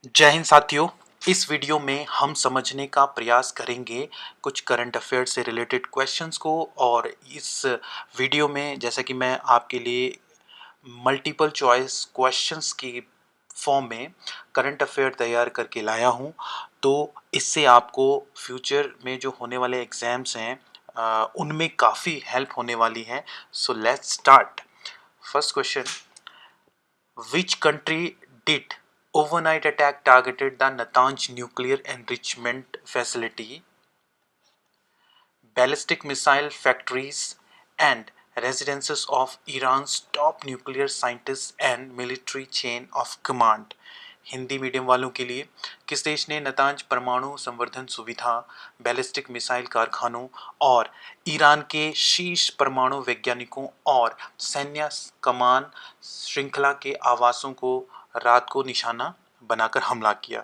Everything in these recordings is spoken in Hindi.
जय हिंद साथियों। इस वीडियो में हम समझने का प्रयास करेंगे कुछ करंट अफेयर्स से रिलेटेड क्वेश्चंस को। और इस वीडियो में जैसा कि मैं आपके लिए मल्टीपल चॉइस क्वेश्चंस की फॉर्म में करंट अफेयर तैयार करके लाया हूं, तो इससे आपको फ्यूचर में जो होने वाले एग्जाम्स हैं उनमें काफ़ी हेल्प होने वाली है। So let's start. First question, which country did overnight attack targeted the Natanz nuclear enrichment facility, ballistic missile factories, and residences of Iran's top nuclear scientists and military chain of command? Hindi medium वालों के लिए, किस देश ने नतांज परमाणु संवर्धन सुविधा, बैलिस्टिक मिसाइल कारखानों और ईरान के शीर्ष परमाणु वैज्ञानिकों और सैन्य कमान श्रृंखला के आवासों को रात को निशाना बनाकर हमला किया?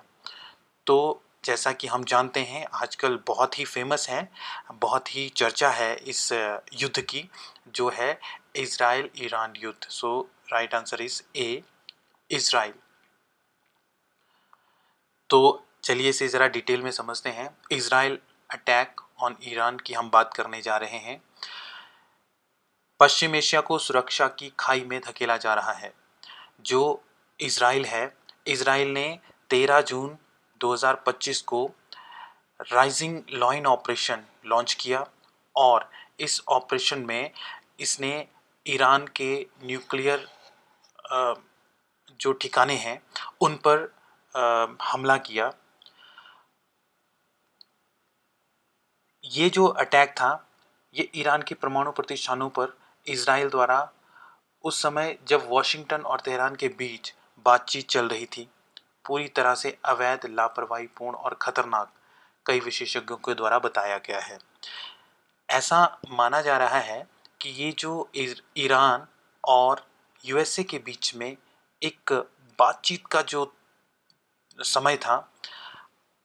तो जैसा कि हम जानते हैं आजकल बहुत ही फेमस है, बहुत ही चर्चा है इस युद्ध की, जो है इज़राइल ईरान युद्ध। So right answer is A, Israel. तो चलिए इसे ज़रा डिटेल में समझते हैं। इज़राइल अटैक ऑन ईरान की हम बात करने जा रहे हैं। पश्चिम एशिया को सुरक्षा की खाई में धकेला जा रहा है। जो इज़राइल है, इज़राइल ने 13 जून 2025 को राइजिंग लाइन ऑपरेशन लॉन्च किया और इस ऑपरेशन में इसने ईरान के न्यूक्लियर जो ठिकाने हैं उन पर हमला किया। ये जो अटैक था ये ईरान के परमाणु प्रतिष्ठानों पर इज़राइल द्वारा उस समय जब वॉशिंगटन और तेहरान के बीच बातचीत चल रही थी, पूरी तरह से अवैध, लापरवाहीपूर्ण और खतरनाक कई विशेषज्ञों के द्वारा बताया गया है। ऐसा माना जा रहा है कि ये जो ईरान और यूएसए के बीच में एक बातचीत का जो समय था,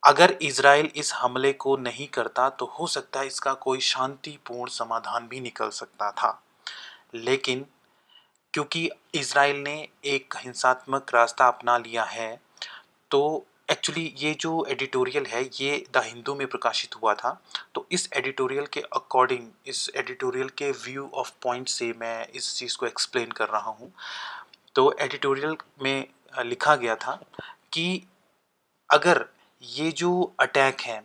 अगर इज़राइल इस हमले को नहीं करता तो हो सकता है इसका कोई शांतिपूर्ण समाधान भी निकल सकता था। लेकिन क्योंकि इज़राइल ने एक हिंसात्मक रास्ता अपना लिया है, तो एक्चुअली ये जो एडिटोरियल है ये द हिंदू में प्रकाशित हुआ था। तो इस एडिटोरियल के अकॉर्डिंग, इस एडिटोरियल के व्यू ऑफ पॉइंट से मैं इस चीज़ को एक्सप्लेन कर रहा हूँ। तो एडिटोरियल में लिखा गया था कि अगर ये जो अटैक है,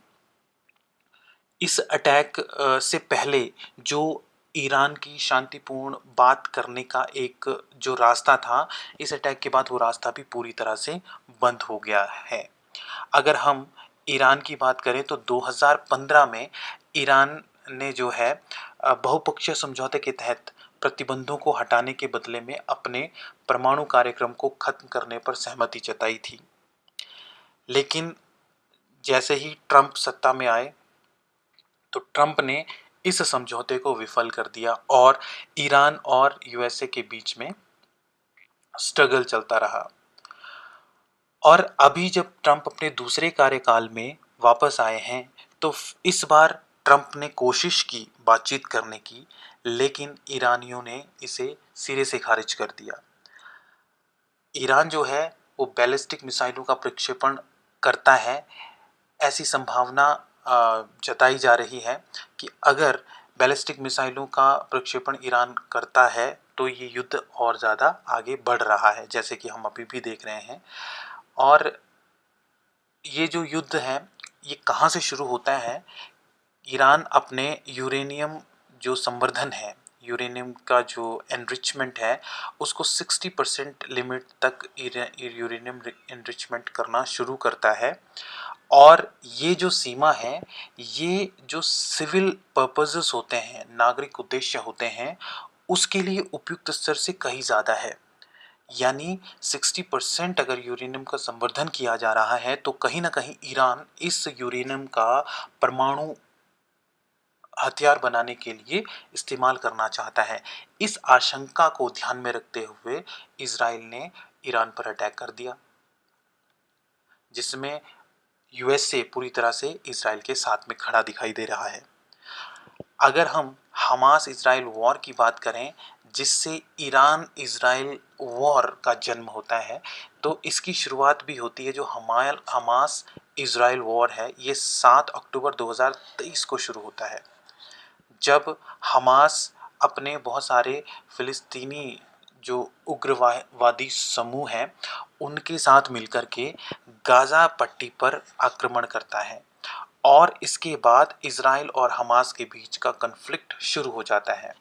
इस अटैक से पहले जो ईरान की शांतिपूर्ण बात करने का एक जो रास्ता था, इस अटैक के बाद वो रास्ता भी पूरी तरह से बंद हो गया है। अगर हम ईरान की बात करें तो 2015 में ईरान ने जो है बहुपक्षीय समझौते के तहत प्रतिबंधों को हटाने के बदले में अपने परमाणु कार्यक्रम को खत्म करने पर सहमति जताई थी। लेकिन जैसे ही ट्रंप सत्ता में आए तो ट्रंप ने इस समझौते को विफल कर दिया और ईरान और यूएसए के बीच में स्ट्रगल चलता रहा। और अभी जब ट्रंप अपने दूसरे कार्यकाल में वापस आए हैं तो इस बार ट्रंप ने कोशिश की बातचीत करने की, लेकिन ईरानियों ने इसे सिरे से खारिज कर दिया। ईरान जो है वो बैलिस्टिक मिसाइलों का प्रक्षेपण करता है। ऐसी संभावना जताई जा रही है कि अगर बैलिस्टिक मिसाइलों का प्रक्षेपण ईरान करता है तो ये युद्ध और ज़्यादा आगे बढ़ रहा है, जैसे कि हम अभी भी देख रहे हैं। और ये जो युद्ध है ये कहाँ से शुरू होता है? ईरान अपने यूरेनियम जो संवर्धन है, यूरेनियम का जो एनरिचमेंट है, उसको 60% लिमिट तक यूरेनियम एनरिचमेंट करना शुरू करता है। और ये जो सीमा है, ये जो सिविल पर्पसेस होते हैं, नागरिक उद्देश्य होते हैं, उसके लिए उपयुक्त स्तर से कहीं ज़्यादा है। यानी 60% अगर यूरेनियम का संवर्धन किया जा रहा है तो कहीं ना कहीं ईरान इस यूरेनियम का परमाणु हथियार बनाने के लिए इस्तेमाल करना चाहता है। इस आशंका को ध्यान में रखते हुए इजराइल ने ईरान पर अटैक कर दिया, जिसमें यूएसए पूरी तरह से इजराइल के साथ में खड़ा दिखाई दे रहा है। अगर हम हमास इजराइल वॉर की बात करें, जिससे ईरान इजराइल वॉर का जन्म होता है। तो इसकी शुरुआत भी होती है, जो हमास इज़राइल वॉर है, ये 7 अक्टूबर 2023 को शुरू होता है, जब हमास अपने बहुत सारे फ़िलिस्तीनी जो उग्रवादी समूह हैं, उनके साथ मिलकर के गाज़ा पट्टी पर आक्रमण करता है। और इसके बाद इज़राइल और हमास के बीच का कॉन्फ्लिक्ट शुरू हो जाता है।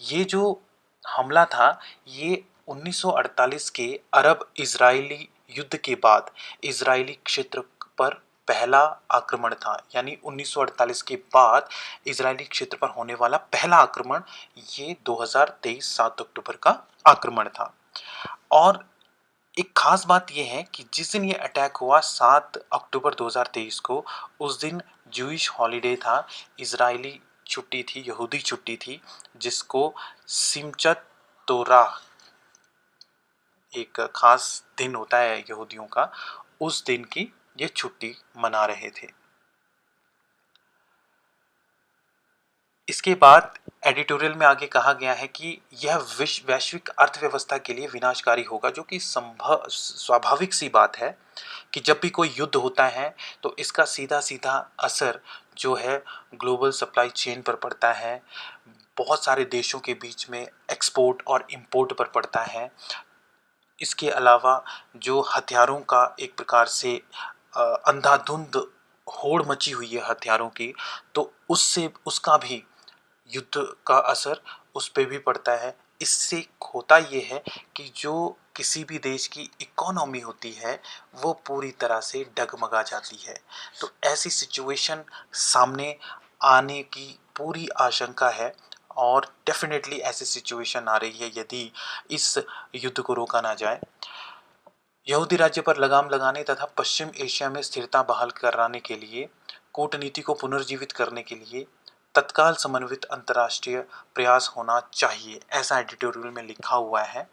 ये जो हमला था, ये 1948 के अरब इज़राइली युद्ध के बाद इज़राइली क्षेत्र पर पहला आक्रमण था। यानी 1948 के बाद इज़राइली क्षेत्र पर होने वाला पहला आक्रमण ये 2023 7 अक्टूबर का आक्रमण था। और एक खास बात यह है कि जिस दिन ये अटैक हुआ 7 अक्टूबर 2023 को, उस दिन जूइश हॉलिडे था, इज़राइली छुट्टी थी, यहूदी छुट्टी थी, जिसको सिमचत तोरा एक खास दिन होता है यहूदियों का, उस दिन की ये छुट्टी मना रहे थे। इसके बाद एडिटोरियल में आगे कहा गया है कि यह वैश्विक अर्थव्यवस्था के लिए विनाशकारी होगा, जो कि स्वाभाविक सी बात है कि जब भी कोई युद्ध होता है तो इसका सीधा सीधा असर जो है ग्लोबल सप्लाई चेन पर पड़ता है, बहुत सारे देशों के बीच में एक्सपोर्ट और इंपोर्ट पर पड़ता है। इसके अलावा जो हथियारों का एक प्रकार से अंधाधुंध होड़ मची हुई है हथियारों की, तो उसका भी युद्ध का असर उस पे भी पड़ता है। इससे होता ये है कि जो किसी भी देश की इकोनॉमी होती है, वो पूरी तरह से डगमगा जाती है। तो ऐसी सिचुएशन सामने आने की पूरी आशंका है, और डेफिनेटली ऐसी सिचुएशन आ रही है यदि इस युद्ध को रोका ना जाए। यहूदी राज्य पर लगाम लगाने तथा पश्चिम एशिया में स्थिरता बहाल कराने के लिए, कूटनीति को पुनर्जीवित करने के लिए तत्काल समन्वित अंतर्राष्ट्रीय प्रयास होना चाहिए, ऐसा एडिटोरियल में लिखा हुआ है।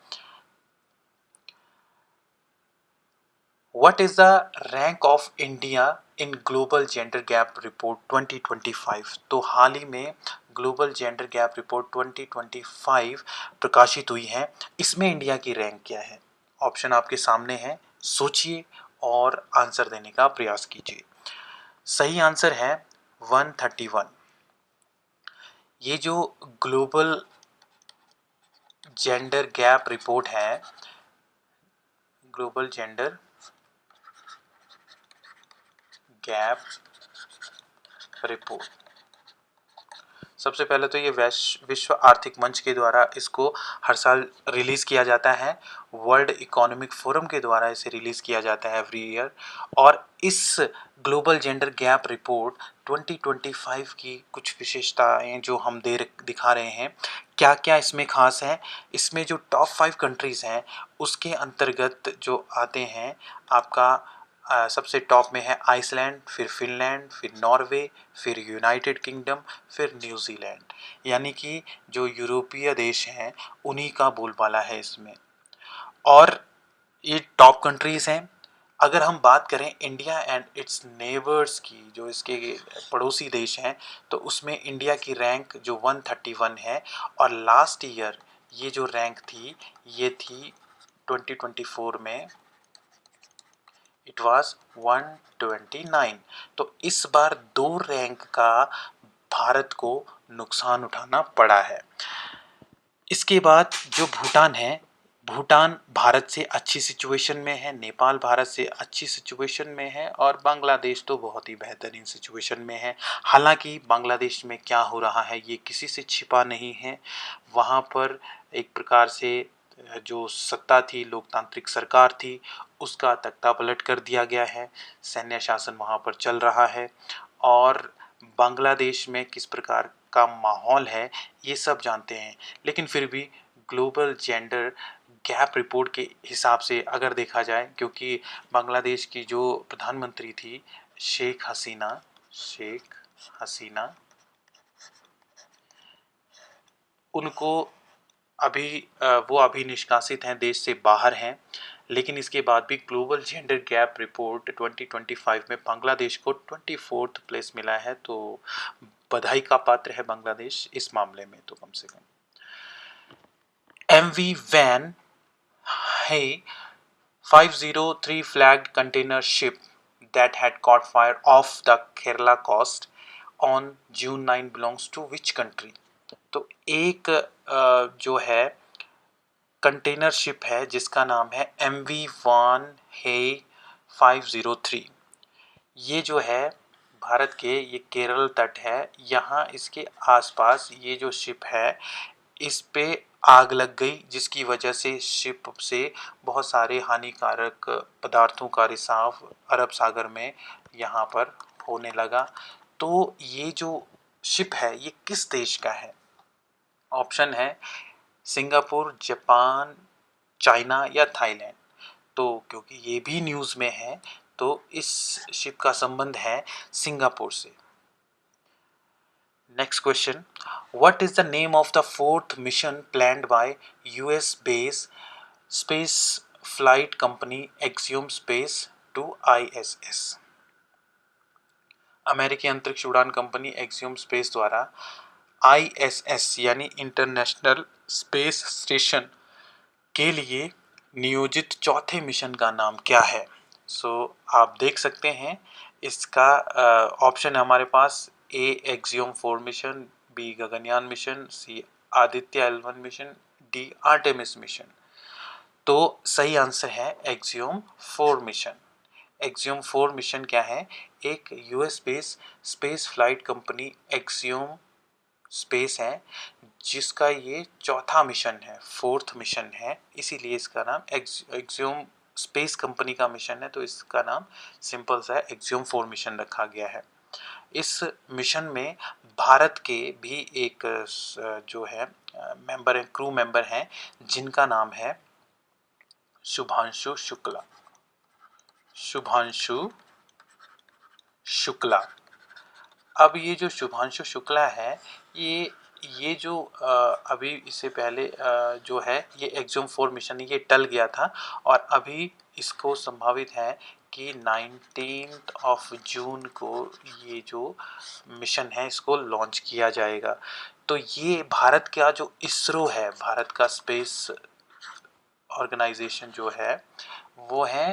What is the rank of India in Global Gender Gap Report 2025? तो हाल ही में ग्लोबल जेंडर गैप रिपोर्ट 2025 प्रकाशित हुई है। इसमें इंडिया की रैंक क्या है? ऑप्शन आपके सामने है, सोचिए और आंसर देने का प्रयास कीजिए। सही आंसर है 131। ये जो ग्लोबल जेंडर गैप रिपोर्ट है, ग्लोबल जेंडर गैप रिपोर्ट, सबसे पहले तो ये विश्व आर्थिक मंच के द्वारा इसको हर साल रिलीज़ किया जाता है। वर्ल्ड इकोनॉमिक फोरम के द्वारा इसे रिलीज़ किया जाता है एवरी ईयर। और इस ग्लोबल जेंडर गैप रिपोर्ट 2025 की कुछ विशेषताएं जो हम दिखा रहे हैं, क्या क्या इसमें खास है। इसमें जो टॉप 5 कंट्रीज़ हैं उसके अंतर्गत जो आते हैं, आपका सबसे टॉप में है आइसलैंड, फिर फिनलैंड, फिर नॉर्वे, फिर यूनाइटेड किंगडम, फिर न्यूजीलैंड। यानी कि जो यूरोपीय देश हैं उन्हीं का बोलबाला है इसमें। और ये टॉप कंट्रीज़ हैं। अगर हम बात करें इंडिया एंड इट्स नेबर्स की, जो इसके पड़ोसी देश हैं, तो उसमें इंडिया की रैंक जो 131 है, और लास्ट ईयर ये जो रैंक थी ये थी 2024 में इट वाज 129। तो इस बार 2 रैंक का भारत को नुकसान उठाना पड़ा है। इसके बाद जो भूटान है, भूटान भारत से अच्छी सिचुएशन में है, नेपाल भारत से अच्छी सिचुएशन में है, और बांग्लादेश तो बहुत ही बेहतरीन सिचुएशन में है। हालांकि बांग्लादेश में क्या हो रहा है ये किसी से छिपा नहीं है। वहाँ पर एक प्रकार से जो सत्ता थी, लोकतांत्रिक सरकार थी, उसका तख्ता पलट कर दिया गया है, सैन्य शासन वहाँ पर चल रहा है। और बांग्लादेश में किस प्रकार का माहौल है ये सब जानते हैं। लेकिन फिर भी ग्लोबल जेंडर गैप रिपोर्ट के हिसाब से अगर देखा जाए, क्योंकि बांग्लादेश की जो प्रधानमंत्री थी शेख हसीना, उनको वो अभी निष्कासित हैं, देश से बाहर हैं। लेकिन इसके बाद भी ग्लोबल जेंडर गैप रिपोर्ट 2025 में बांग्लादेश को 24th प्लेस मिला है। तो बधाई का पात्र है बांग्लादेश इस मामले में तो कम से कम। MV van Hey, 503 flagged container ship that had caught fire off the Kerala coast on June 9 belongs to which country? तो एक जो है कंटेनर शिप है जिसका नाम है MV1 हे 503। ये जो है भारत के, ये केरल तट है, यहाँ इसके आसपास ये जो शिप है इस पे आग लग गई, जिसकी वजह से शिप से बहुत सारे हानिकारक पदार्थों का रिसाव अरब सागर में यहाँ पर होने लगा। तो ये जो शिप है ये किस देश का है? ऑप्शन है सिंगापुर, जापान, चाइना या थाईलैंड। तो क्योंकि ये भी न्यूज़ में है तो इस शिप का संबंध है सिंगापुर से। Next question. What is the name of the fourth mission planned by US based space flight company Axiom Space to ISS? अमेरिकी अंतरिक्ष उड़ान कंपनी एक्सियम स्पेस द्वारा ISS यानी इंटरनेशनल स्पेस स्टेशन के लिए नियोजित चौथे मिशन का नाम क्या है? आप देख सकते हैं इसका ऑप्शन है हमारे पास A Axiom 4 mission, B Gaganyaan mission, C Aditya L1 mission, D Artemis mission. तो सही आंसर है एक्सियम 4 मिशन। एक्सियम 4 मिशन क्या है? एक US based space flight company Axiom space है जिसका ये चौथा मिशन है, फोर्थ मिशन है, इसीलिए इसका नाम एक्सियम स्पेस कंपनी का मिशन है, तो इसका नाम सिंपल सा एक्सियम 4 मिशन रखा गया है। इस मिशन में भारत के भी एक जो है मेंबर है, क्रू मेंबर हैं जिनका नाम है शुभांशु शुक्ला। शुभांशु शुक्ला। अब ये जो शुभांशु शुक्ला है ये जो अभी इससे पहले जो है ये एक्सियम 4 मिशन ये टल गया था और अभी इसको संभावित है कि 19 जून को ये जो मिशन है इसको लॉन्च किया जाएगा। तो ये भारत का जो इसरो है, भारत का स्पेस ऑर्गेनाइजेशन जो है वो है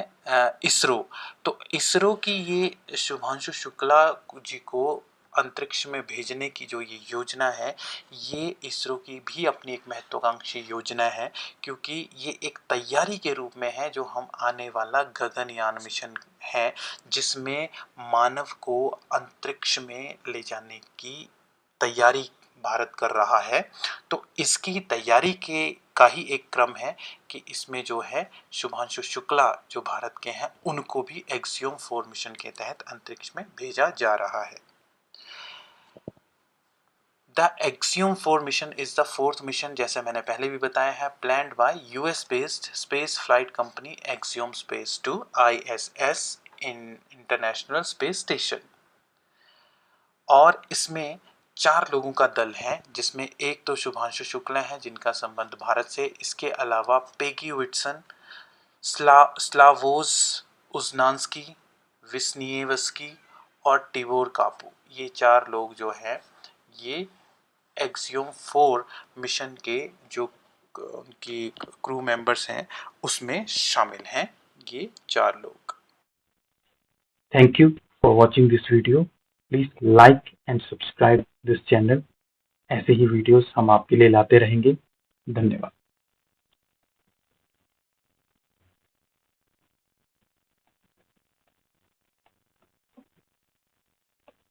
इसरो। तो इसरो की ये शुभांशु शुक्ला जी को अंतरिक्ष में भेजने की जो ये योजना है ये इसरो की भी अपनी एक महत्वाकांक्षी योजना है, क्योंकि ये एक तैयारी के रूप में है जो हम आने वाला गगनयान मिशन है जिसमें मानव को अंतरिक्ष में ले जाने की तैयारी भारत कर रहा है। तो इसकी तैयारी के का ही एक क्रम है कि इसमें जो है शुभांशु शुक्ला जो भारत के हैं उनको भी एक्सियम 4 मिशन के तहत अंतरिक्ष में भेजा जा रहा है। The Axiom 4 mission is the fourth mission, जैसे मैंने पहले भी बताया है, planned by US based space flight company Axiom Space to ISS in international space station. और इसमें 4 लोगों का दल है जिसमें एक तो शुभांशु शुक्ला है जिनका संबंध भारत से, इसके अलावा पेगी विट्सन, स्लावोस उज़नान्स्की, विस्निएवस्की और टिबोर कापू, ये 4 लोग जो हैं ये एक्सियम 4 मिशन के जो उनकी क्रू मेंबर्स हैं उसमें शामिल हैं ये 4 लोग। Thank you for watching this video. Please like and subscribe this channel. ऐसे ही वीडियोस हम आपके लिए लाते रहेंगे। धन्यवाद।